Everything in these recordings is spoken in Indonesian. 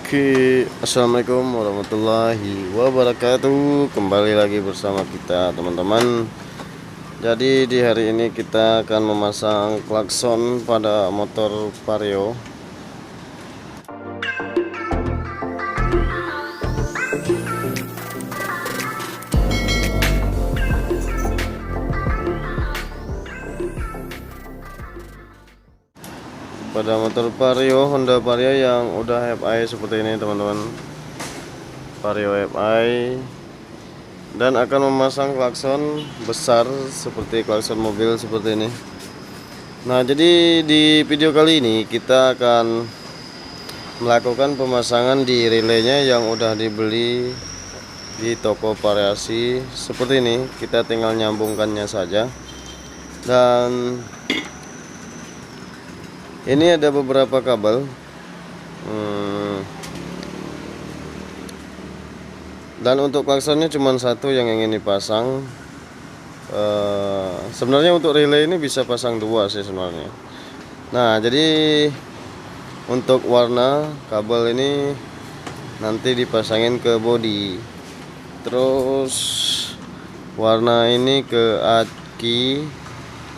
Oke, assalamualaikum warahmatullahi wabarakatuh. Kembali lagi bersama kita teman-teman. Jadi di hari ini kita akan memasang klakson pada motor Vario. Pada motor Vario, Honda Vario yang udah FI seperti ini teman-teman, Vario FI, dan akan memasang klakson besar seperti klakson mobil seperti ini. Nah, jadi di video kali ini kita akan melakukan pemasangan di relaynya yang udah dibeli di toko variasi seperti ini. Kita tinggal nyambungkannya saja. Dan ini ada beberapa kabel, dan untuk klaksonnya cuma satu yang ingin dipasang. Sebenarnya untuk relay ini bisa pasang dua sih sebenarnya. Nah, jadi untuk warna kabel ini nanti dipasangin ke bodi, terus warna ini ke aki,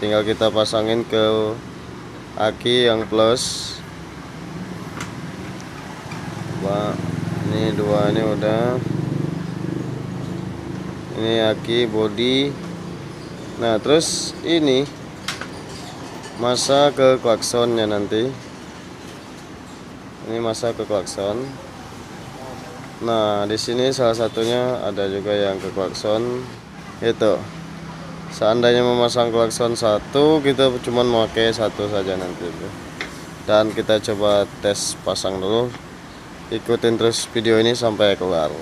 tinggal kita pasangin ke aki yang plus. Ini dua ini udah, ini aki body. Nah, terus ini masa ke klaksonnya nanti, ini masa ke klakson. Nah, di sini salah satunya ada juga yang ke klakson. Itu seandainya memasang klakson satu, kita cuma memakai satu saja nanti. Dan kita coba tes pasang dulu. Ikutin terus video ini sampai kelar.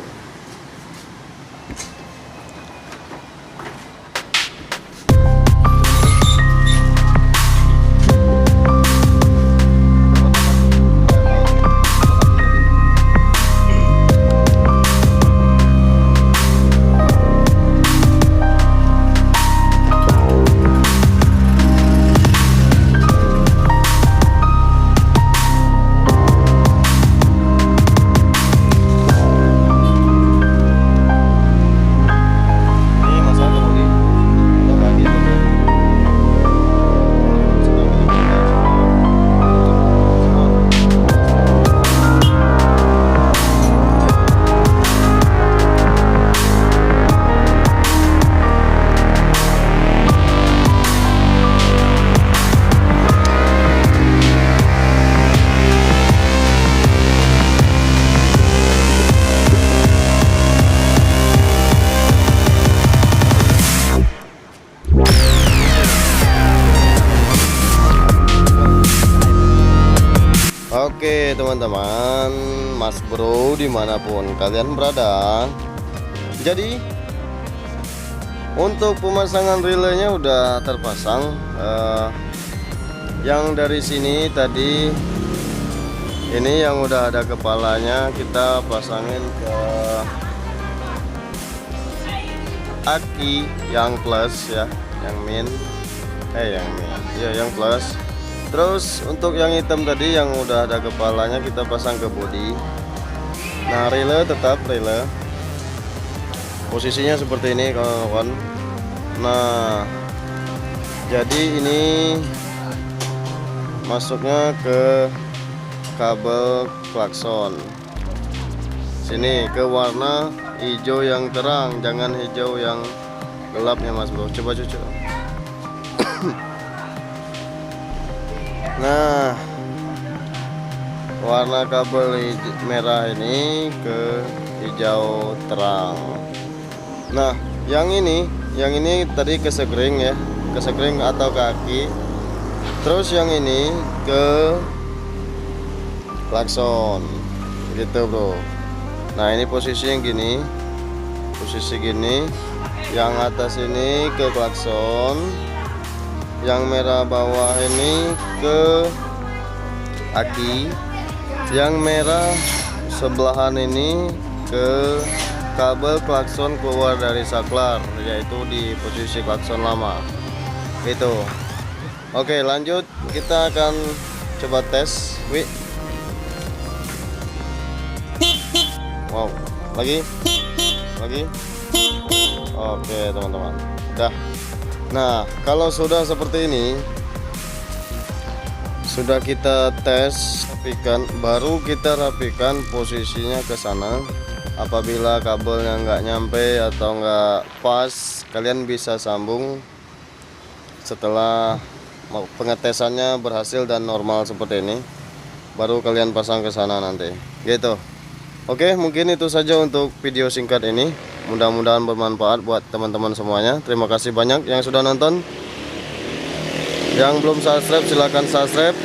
Oke teman-teman, mas bro dimanapun kalian berada, jadi untuk pemasangan relaynya udah terpasang. Yang dari sini tadi ini yang udah ada kepalanya, kita pasangin ke aki yang plus ya, yang min yang plus. Terus untuk yang hitam tadi yang udah ada kepalanya kita pasang ke bodi. Nah, relay tetap relay. Posisinya seperti ini kawan. Nah, jadi ini masuknya ke kabel klakson. Sini ke warna hijau yang terang, jangan hijau yang gelapnya mas bro. Coba cuci. Nah, warna kabel merah ini ke hijau terang. Nah, yang ini tadi ke sekring ya, ke sekring atau kaki. Terus yang ini ke klakson, gitu bro. Nah, ini posisi yang gini, posisi gini. Yang atas ini ke klakson. Yang merah bawah ini ke aki, yang merah sebelahan ini ke kabel klakson keluar dari saklar, yaitu di posisi klakson lama itu. Oke, lanjut kita akan coba tes. lagi. Oke teman-teman, udah. Nah kalau sudah seperti ini, sudah kita tes, baru kita rapikan posisinya ke sana. Apabila kabelnya nggak nyampe atau nggak pas, kalian bisa sambung setelah pengetesannya berhasil dan normal seperti ini, baru kalian pasang ke sana nanti gitu. Oke, mungkin itu saja untuk video singkat ini. Mudah-mudahan bermanfaat buat teman-teman semuanya. Terima kasih banyak yang sudah nonton. Yang belum subscribe silahkan subscribe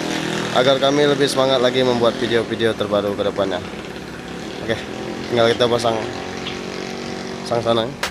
agar kami lebih semangat lagi membuat video-video terbaru ke depannya. Oke, tinggal kita pasang sana.